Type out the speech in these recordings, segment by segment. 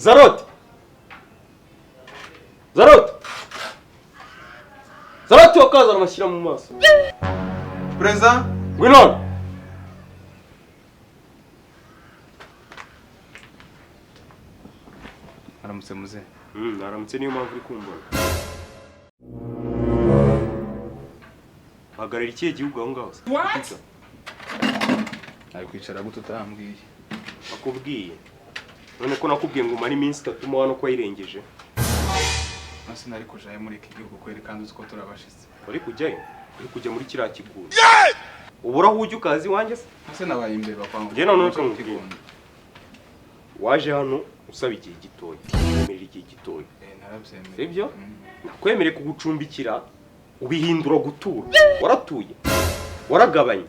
Zaroti! Zaroti! Zaroti wakaza amashyira mu maso. Preza? Ngwino. Aramutse muze. Aramutse niyo mpamvu uri kumbona. Hagarara ikihe gihugu aho ngaho? What? Ari kwicara gute utambwiye? Nakubwiye. None ko nakubwiye ngo mari iminsi 3 mu hano ko yirengeje. Nasi nari kujaye muri iki gihugu kweri kandi uzi ko turabashitse. Uri kujyayo? Uri kujya muri kiriya kigunda. Ubura hujye ukazi wanjye se? Nase nabaye imbeba kwangu. Je none ko mukigunda. Waje hano usaba igihe gitoya. Emerera igihe gitoya. Narabyemeye. Sibyo? Nakwemereye kugucumbikira ubihindura gutura. Waratuye. Waragabanye.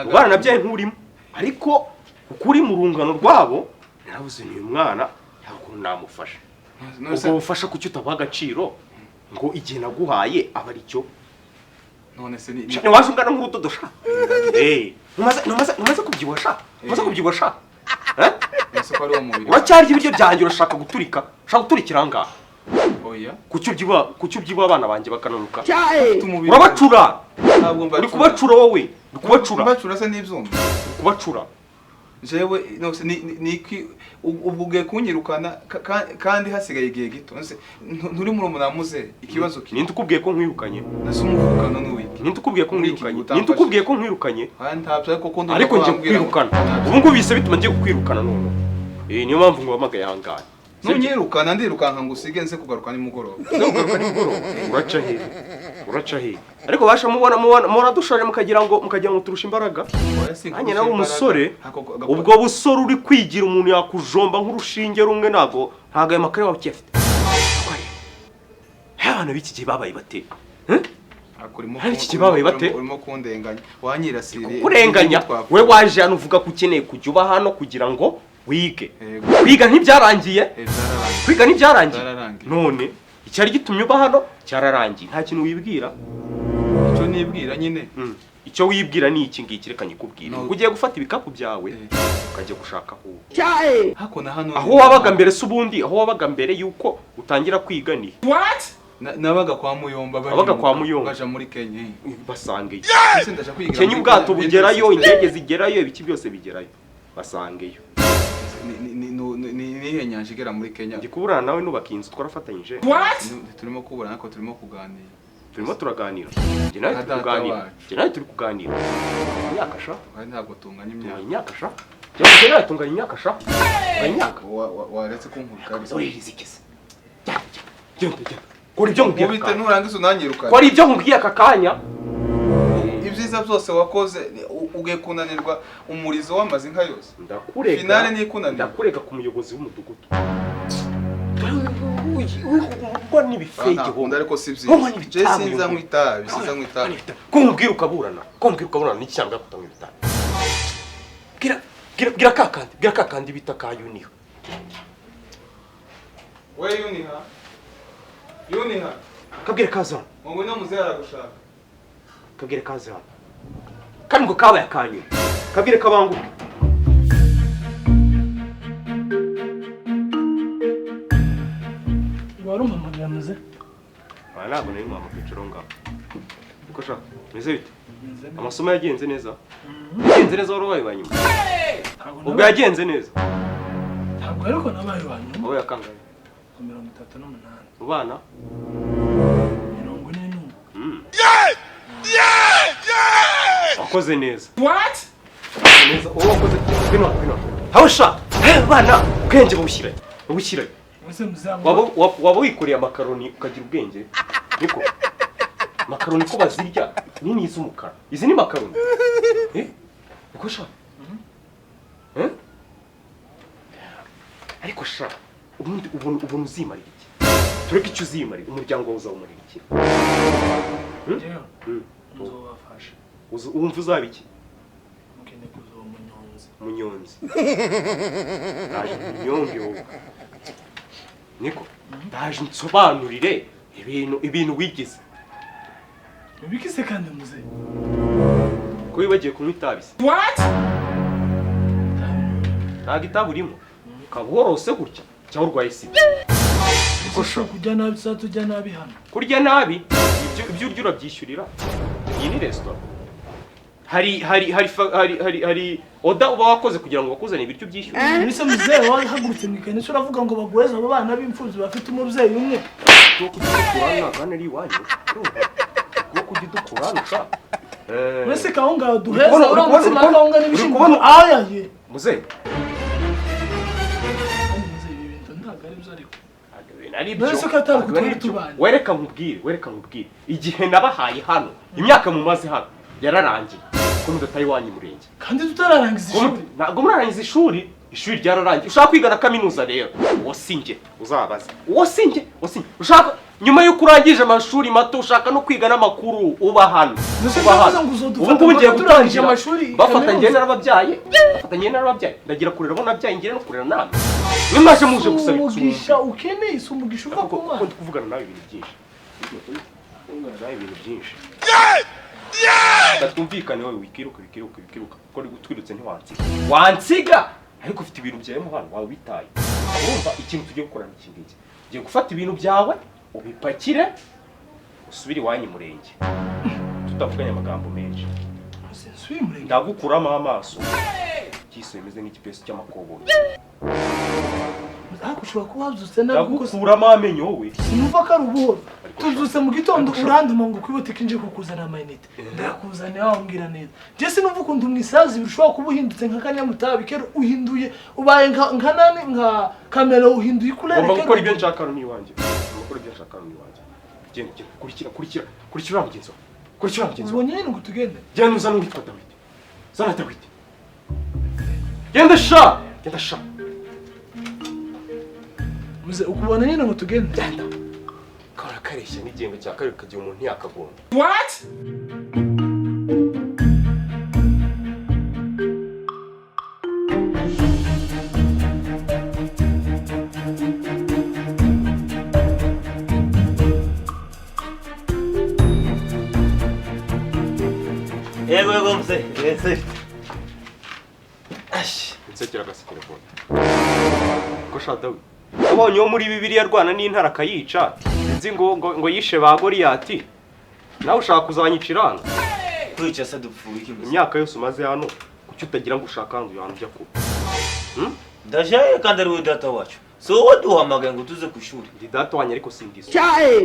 Ubana nabyaye nturimo. Ariko ukuri mu rungano rwabo narabuze ni umwana ntabwo namufasha. Ubwo bufasha kuki utabaha agaciro ngo igihe naguhaye aba ari cyo. None se ni wazungana nk'urudodosha. Numaze kubyibosha. Numaze kubyibosha. Ese ko ari wo mubiri. Uracyari ibiryo byanjye urashaka guturika. Ushaka guturikira ngaha. Oya. Kuki ubyiba abana banjye bakananuka. Urabacura. Ntabwo mbacura. Uri kubacura wowe. Uri kubacura. Mbacura se n'ibyuma. Uri kubacura. Jewe nose ni ubuge kunyirukana kandi hasigaye igihe gito. Nturi muri umunamuze ikibazo kiri. Ninde ukubwiye ko nkwirukanye? Nase umuvukano n'uwiki. Ninde ukubwiye ko nkwirukanye? Ninde ukubwiye ko nkwirukanye? Ntabyo ariko ko ariko ngiye kwirukana. Ubu ngubu bise bituma ngiye kwirukana none. Niyo mpamvu ngo bamagaye hangana. Nunyirukana ndirukanka ngo usige nse kugaruka nimugoroba. Kugaruka nimugoroba. Uraca he. Ariko basha mubona dushoje mukagira ngo turusha imbaraga. Anye nawe umusore ubwo busore uri kwigira umuntu yakujomba nk'urushinge rumwe nago ntaga amakare wawe cyafite. Abana biki gihe babaye bate? Hari iki kibabaye bate? Urimo kundenganya. Wanyirasire. Kurenganya. We waje hano uvuga ko ukeneye kujya uba hano kugira ngo wige. Kwiga ntibyarangiye? Kwiga ntibyarangiye. None icyari gitumye uba hano cyararangiye. Nta kintu wibwira. Icyo nibwira nyine. Icyo wibwira ni iki ngiki reka nyikubwira. Ugiye gufata ibikapu byawe ukajya gushaka aho. Hako na hano. Aho wabaga mbere subundi, aho wabaga mbere yuko utangira kwiga ni. What? Nabaga kwa Muyomba babaga kwa Muyomba baje muri Kenya. Basangeyo. Ese ndaje kwiga. Kenya ubwato bugerayo, indege zigerayo, ibiki byose bigerayo. Basangeyo. Ni nyanja igera muri Kenya. Ndi kuburana nawe nubaka inzu twarafatanyije. What? Turimo kuburana ko turimo kuganira. Turimo turaganira. Je nawe turi kuganira. Imyaka sha. Ari ntabwo tunganya imyaka. Imyaka sha. Je nawe tunganya imyaka sha. Imyaka. Waretse kunkubika. Uririzikese. Genda. Kora ibyo nkubwiye. Ubite nurangiza unanyirukana. Kora ibyo nkubwiye aka kanya. Ibyiza byose wakoze ugiye kunanirwa umurizo w'amazi nka yose. Ndakurega. Finale ni kunanirwa. Ndakurega ku muyobozi w'umudugudu. Ubwo nibifege ho. Ariko sibyo. Je sinza mwitabi. Ko nkubwira ukaburana. N'iki cyangwa kutamwita. Gira kakandi bita ka Uniha. We Uniha. Kabwire kaza. Ngo no muze aragushaka. Kabwire kaza. Kandi ngo kabaye akanyu. Kabwire kabangu. Wari umamagara muze? Ntabwo nari mama kwicaro ngaho. Uko shaka. Meze bite? Amasomo yagenze neza? Yagenze neza wari wabaye banyuma. Ubwo yagenze neza. Ntabwo ariko nabaye banyuma. Wowe yakangaye. 38. Ubana? 40. Wakoze neza. What? Neza. Wakoze bino. Hawsha. Bana, ubwenge bubushyiraye. Wese muzango. Waba wikoreye amakaroni ukagira ubwenge. Niko. Makaroni ko bazirya nini iz'umukara. Izi ni makaroni. Uko sha? Ariko sha, ubundi ubuntu uzimarira iki? Tureke icyo uzimarira, umuryango wawe uzawumarira iki? Nzobafasha. Wumva uzaba iki? Mukene kuzo Munyonzi. Naje munyonge wowe. Niko. Ndaje nsobanurire ibintu wigize. Ubikise kandi muze. Ko wibagiye kunywa itabi se? What? Nta gitabu urimo. kaborose gutya cyangwa urwaye sida kujya nabi tujya nabi hano kurya nabi ibyo urya urabyishyurira iyi ni restaurant hari oda uba wakoze kugira ngo bakuzane ibiryo byishyura mbese muzehe wahagurutse mu ikanisa uravuga ngo bagweze abo bana b'imfubyi bafite umubyeyi umwe bwo kudukurana kandi ari iwanyu bwo kudukurana mbese kahunga duheza uramutse kahunga n'ibishimbo ayaye muzehe wereka nkubwire igihe nabahaye hano imyaka mumaze hano yararangiye ko mudataye iwanyu murenge kandi tutararangiza ishuri ntabwo murarangiza ishuri ryararangiye ushaka kwiga na kaminuza rero uwo sinjye uzabaza uwo sinjye ushaka nyuma y'uko urangije amashuri mato ushaka no kwiga n'amakuru uba hano ubu ngubu ngiye gutangira bafatanye n'ababyaye ndagira kurera abo nabyaye ngira no kurera namwe mwe mwaje muje gusaba umugisha ukeneye umugisha uva ku Mana ndi kuvugana nawe ibintu byinshi Twumvikane wowe wikiruka ko twirutse wansiga ariko ufite ibintu byawe mu hano wawe bitaye urumva ikintu tugiye gukora n'iki ngiki ugiye gufata ibintu byawe ubipakire usubire iwanyu murenge tutavuganye amagambo menshi ndagukuramo amaso kiso bimeze nk'igipesi cy'amakoboyi ushobora kuba wabyutse nabi ndagukuramo amenyo wowe sinumva ko ari ubuhoro tubyutse mu gitondo uranduma ngo kwibutike nje kukuzana amayinite ndakuzanira wambwira neza njye sinumva ukuntu umwisazi birushaho kuba uhindutse nka kanyamutabi kero uhinduye ubaye nka nani nka kamera uhinduye ikurere kero gukora ibyo nshaka ni iwanjye genda kurikira mugenzi wawe ubonye nyine ngo tugende genda uzana uwitwa Dawidi zana Dawidi genda sha muze ukubona nyine ngo tugende genda kora kareshya n'igengo cya kabiri kagiye umuntu yakagomba what Yego mse nsekera gasi telefone ko shadawi abonye wo muri Bibiliya rwana n'intara kayica nzi ngo yishe ba Goliyati nawe ushaka kuzanyicirana kwica se dupfuye iki imyaka yose umaze hano kuki utagira ngo ushaka hantu yantu bya ko ndajaye kandi ari we data wacu so what uhamagaye ngo tuze ku ishuri ndi data wanye ariko sindiso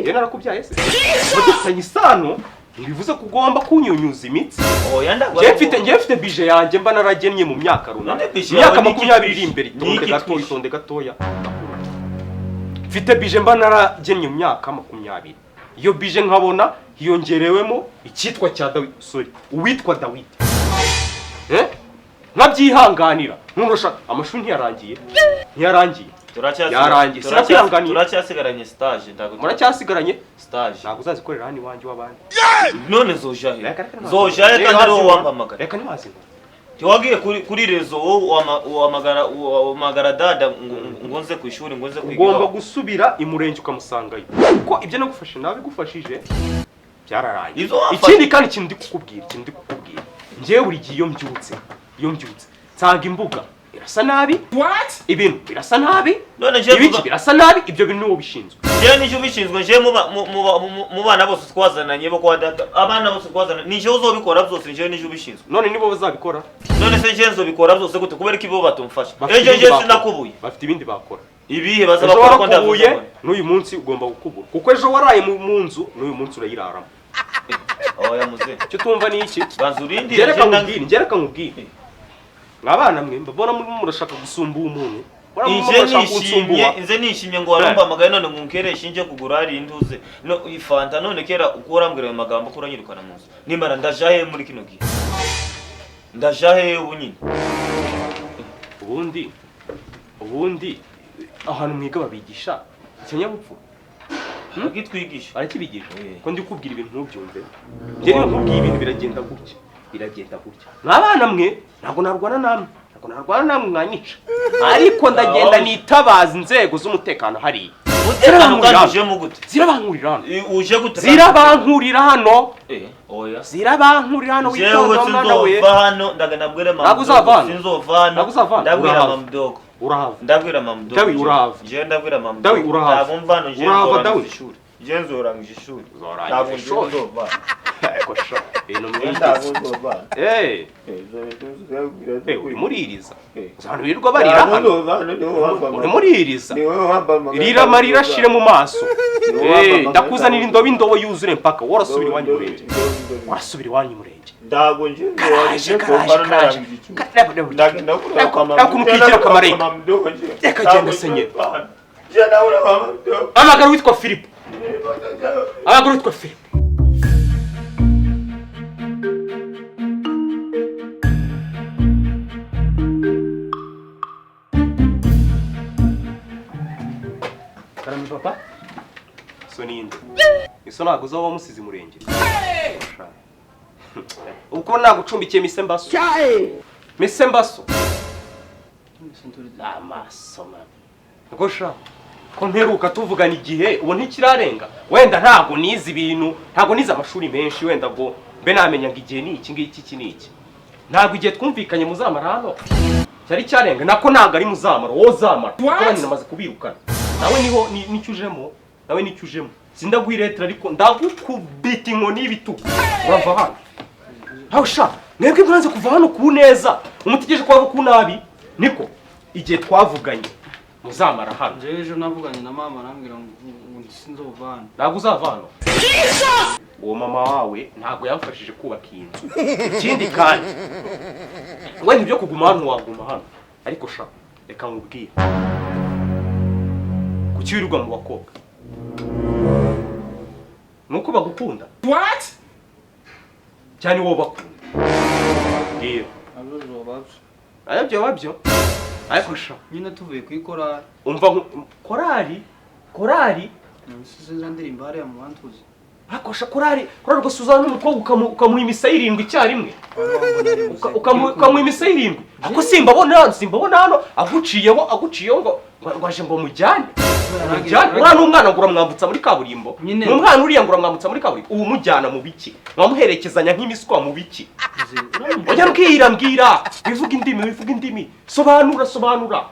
ye narakubyaye se badufitanye isano ntibivuze ko ugomba kunyunyuza imitsi njye mfite bije yanjye mba naragennye mu myaka runaka imyaka 20 iri imbere itonde gatoya mfite bije mba naragennye mu myaka 20 iyo bije nkabona hiyongerewemo icyitwa cya Dawidi uwitwa Dawidi nkabyihanganira nturashaka amashuri ntiyarangiye turacyasigaranye stage muracyasigaranye stage ntabwo uzazikorera hano iwanjye w'abandi none zojahe kandi ariwo wampamagara reka ntiwazi wagiye kuri rezo uhamagara dada ngo nze ku ishuri ngo nze kwiga ugomba gusubira imurenge ukamusangayo kuko ibyo nagufashe nawe bigufashije byararangiye ikindi kandi ikintu ndi kukubwira njyewe buri gihe iyo mbyutse nsanga imbuga birasa nabi ibintu birasa nabi ibiki birasa nabi ibyo bintu niwo bishinzwe njyewe nicyo bishinzwe njyewe mu bana bose twazananye bo kwa data abana bose twazananye nije uzobikora byose njyewe nicyo bishinzwe none nibo bazabikora none se njyewe nzobikora byose gute kubera ko ibo batumfasha ejo njyewe sinakubuye bafite ibindi bakora ibihe bazabakora ko ndavuye n'uyu munsi ugomba gukubura kuko ejo waraye mu nzu n'uyu munsi urayiraramo oya muze cyo tumva ni iki banzurindi ngereka nkubwire mwabana mwe mbona murashaka gusumba umuntu inze nishimye ngo warumva amagaye none nkunkereshe nje kugura ari induze no ifanta none kera ukurambwira ayo magambo ko uranyirukana mu nzu nimara ndajahe muri kino gihe ndajahe ubunyine ubundi ahantu mwiga babigisha ikinyabupfura agitwigisha barakibigisha ko ndi kubwira ibintu ntubyumve njye niba nkubwiye ibintu biragenda gutya mwabana mwe ntabwo narwana namwe mwanyica ariko ndagenda nitabaza inzego z'umutekano hariya zirabankurira hano witonda mwana we ntabwo uzava hano ndabwira mama urahava ndabwira mamudo Dawi urahava je ndabwira mamudo Dawi urahava ntabwo mvano je urahava Dawi ishuri je nzorangije ishuri Ntabwo nzova ariko sha ibintu ntabwo mwigeze nzova urimuririza abantu birirwa barira hano urimuririza rira amarira ashire mu maso ndakuzanira indobo yuzure mpaka warasubira iwanyu murenge ntabwo nje ukigira akamareka reka genda senyeri amagara witwa Filipo karame papa so ninde iso ntabwo uzaba wamusize murenge uko nagucumbikiye mise mbaso amaso gosha ko mperuka tuvugana igihe ubu ntikirarenga wenda ntabwo nize ibintu ntabwo nize amashuri menshi wenda ngo mbe namenya ngo igihe ni iki ngiki ntabwo igihe twumvikanye muzamara hano cyari cyarenga nako ntabwo ari muzamara wowe uzamara kuko nyine namaze kubirukana nawe niho nicyo ujemo sindaguhiretera ariko ndagukubita inkoni y'ibitugu urava hano aho sha mwebwe mwanze kuva hano ku neza umutegereje kuva ku nabi niko igihe twavuganye muzamara hano ejo navuganye na mama arambwira ngo sinzova hano ntabwo uzava hano uwo mama wawe ntabwo yamfashije kubaka iyi nzu ikindi kandi wenda ibyo kuguma hano waguma hano ariko sha reka nkubwire kuki wirirwa mu bakobwa nuko bagukunda cyane wowe bakunda ngiyo abyo ariko sha nyine tuvuye kuri korali umva korali nsize ndirimbo hariya mu bantuzi akosha korali gusuzana n'umukobwa ukamuha imisa 7 icyarimwe ukamuha imisa 7 ako simbabona hano aguciyeho ngo aje ngo mujyane umwana umwana ngo uramwambutsa muri kaburimbo umwana uriya ngo uramwambutsa muri kaburimbo ubu mujyana mu biki mwamuherekezanya nk'imiswa mu biki oya mbwira bivuga indimi sobanura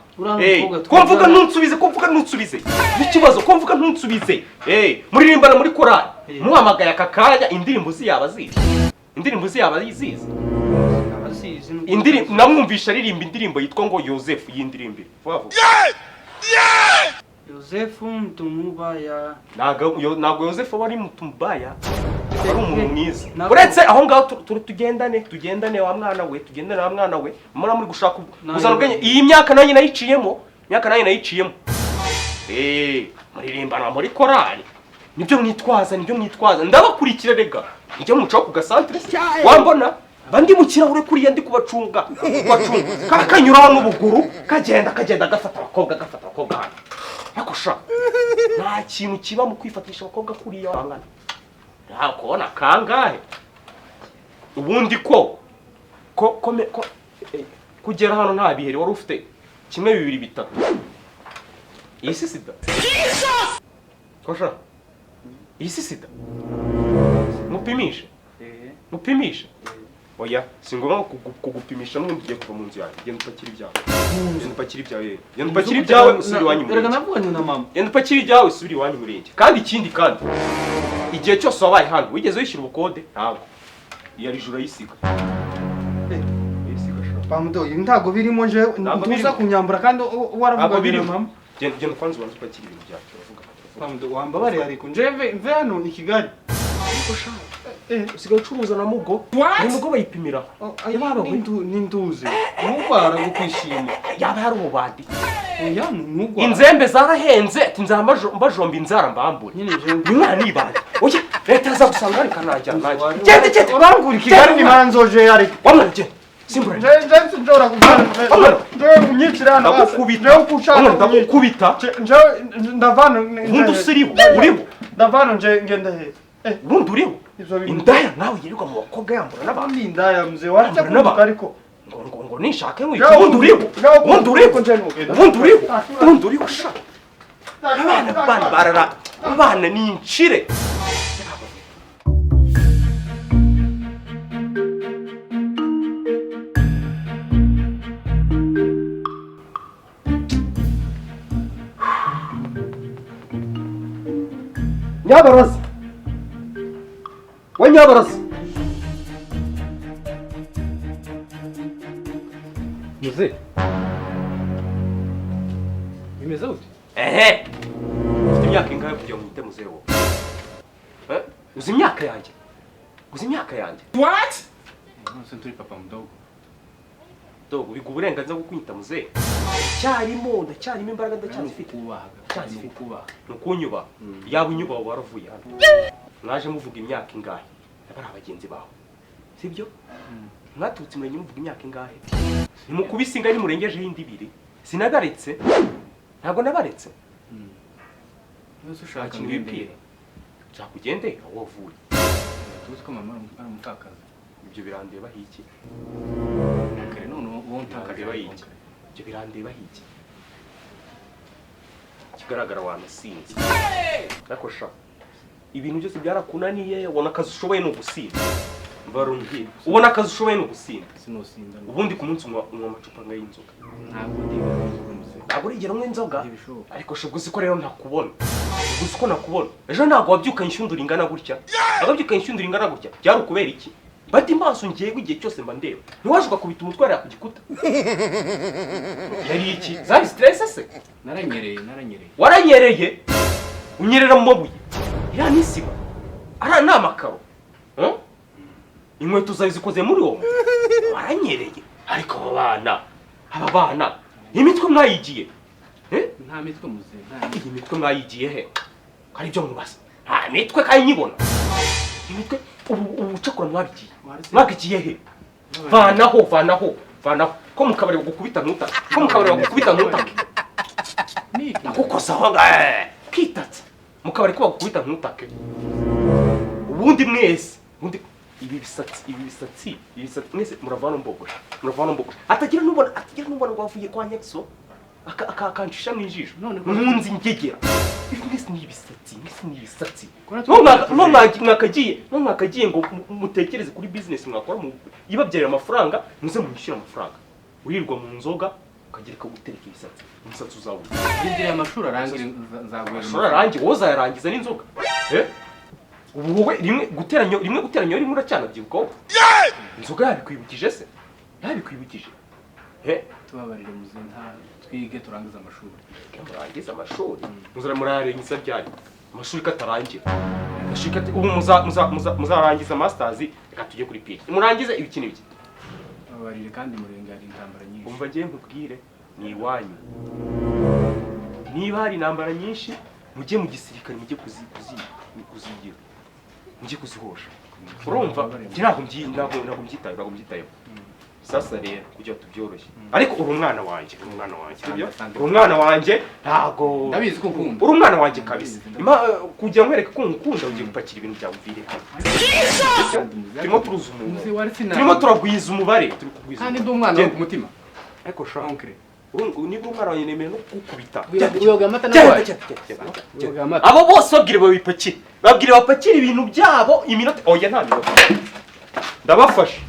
ko mvuga ntutsubize n'ikibazo ko mvuga ntutsubize muririmbana muri korali muhamagaye aka kanya indirimbo ziyaba zizi namwumvisha aririmba indirimbo yitwa ngo Yosefu y'indirimbire Yosefu mtumubaya ntabwo Yosefu aba ari mutumubaya ari umuntu mwiza uretse aho ngaho tugendane wa mwana we muri gushaka uzana ubwenge iyi myaka nanjye nayiciyemo muririmbana muri korali nibyo mwitwaza ndabakurikira rega nijya mucaho ku gasantere wambona bandi mu kirahure kuriya ndi kubacunga kakanyuraho n'ubuguru kagenda gafata abakobwa hano ariko sha nta kintu kiba mu kwifatisha abakobwa kuriya wangana nta kubona kangahe ubundi kugera hano nta bihere wari ufite 1 2 3 iyi si sida kosha iyi si sida mupimishe oya singomba kugupimisha n'ubundi ugiye kuva mu nzu yawe genda upakira ibyawe usubire iwanyu murenge reka navuganye na mama genda upakira ibyawe usubire iwanyu murenge kandi ikindi igihe cyose wabaye hano wigeze wishyura ubukode ntabwo iyo ari joro yisiga pamudo ntago birimo nje ntuza kunyambura kandi waravuganye na mama genda kwanza ubanze upakira ibintu byawe pamudo wambabare ariko nje mve hano i Kigali usigaye ucuruza na mugo ni mugo bayipimira n'induzi ntugwara gukwishima yaba hari ububandi oya ntugwara inzembe zarahenze ati nzamba mbajomba inzara mbambure nyine je umwana nibandi oya leta aza gusanga ari kanajya gende urangura i Kigali ni manzoje ariko wamwana gende simbura nje njora kuvana nje unyicira hano ndakukubita nje ndavana ubundi usiriho uriho ndavana nje ngenda he ubundi uriho indaya nawe yirirwa mu bakobwa yambura n'abandi indaya mzee wacha kuvuga ariko ngo nishake nkwica ubundi uriho sha abana ni incire Nyabaraza. Wa Nyabaraza. muze bimeze gute Ehe. Ufite imyaka ingahe kugira ngo uhite muzehe wowe? Uzi imyaka yanjye? Uzi imyaka yanjye? nonse turi papa mdogo Dogo biga uburenganzira bwo kunyita muzehe. Ndacyarimo imbaraga ndacyazifite. kubaha Nukunyuba. Yaba unyuba waravuye hano. Mwaje muvuga imyaka ingahe? Abari abagenzi bawe. Sibyo? Mwatutse murenye muvuga imyaka ingahe? Nimukubise ingani murengejeho indi ibiri. Sinagaretse. Ntabwo nabaretse. nonse ushaka Ikintu wibwira. Nzakugende aho wavuye. tuzi ko mama ari umutakazi Ibyo birandeba hiki. kare none uwo Ntakandeba hiki. Ibyo birandeba hiki. Kigaragara wanasinze. Ariko sha. Ibintu byose byarakunaniye, ubona akazi ushoboye no gusinda. Barumbye. Ubona akazi ushoboye no gusinda. sinosinda Ubundi ku munsi unywa amacupa y'inzoga. ntabwo ndiga Ntabwo urigera unywa inzoga. Ntibishoboka. Ariko sha gusa ko rero ntakubona. Gusa ko nakubona. Ejo ntabwo wabyukanye inshyundura ingana gutya. Ababyukanye inshyundura ingana gutya. Byari ukubera iki? Bati maso ngiye igihe cyose mba ndeba. Ntiwaje ukakubita umutwe hariya ku gikuta. Yari iki? Zari stress se? naranyereye Waranyereye? Unyerera mu mabuye. Ya nisiba. Ara ni amakaro. Inkweto zawe zikoze muri wowe. Waranyereye. Ariko aba bana imitwe mwayigiye. nta mitwe muze Iyi mitwe mwayigiye he? Hari ibyo mubaza. Nta mitwe kandi nyibona. Imitwe ubu cakura mwabigiye. Mwabigiye he? Vanaho. Ko mukabari gukubita ntuta. niki Nakukosa aho kitatse. Mukabari ko bagukubita ntutake. Ubundi mwese, ibi bisatsi mwese muravana mbogosha. Atagira nubona ngo wavuye kwa Nyaxon. Akakancisha n'ijisho. None munzi ngegera. Mwese ni ibisatsi. Mwakagiye ngo mutekereze kuri business mwakora mu ibabyarira amafaranga, muze mwishyura amafaranga. Urirwa mu nzoga ukagereka gutereka ibisatsi. Umusatsi uzabura. Ingiye amashuri arangira nzaguye Amashuri arangiye wowe uzayarangiza n'inzoga. Ubu wowe rimwe guteranya rimwe uracyanabyukaho. Inzoga yabikwibukije se? Yabikwibukije. tubabarire muze nta twige turangiza amashuri Murangiza amashuri. Murayarangiza ryari? Amashuri katarangira. Ubu muzarangiza masters reka tujye kuri PhD. Murangize ibiki n'ibiki. tubabarire kandi murengera intambara nyinshi Umva ngiye nkubwire ni iwanyu. Niba hari intambara nyinshi mujye mu gisirikare mujye kuzigira. Mujye kuzihosha. Urumva? Ntabwo mbyitayeho. Sasa rero kugira tubyoroshye. Ariko uri umwana wanjye, Uri umwana wanjye ntago ndabizi ko ukunda uri umwana wanjye kabisa. Kugira nkwereke ko nkukunda ugiye gupakira ibintu byawe uvire. Turimo turuza umuntu. Turimo turagwiza umubare, turi kugwiza. kandi ndi umwana wo ku mutima Ariko sha. onkre Niba umwana wanjye nemeye no kukubita. uyoga amata nawe Abo bose babwire babipakire. Babwire bapakire ibintu byabo iminota. Oya nta minota. Ndabafasha.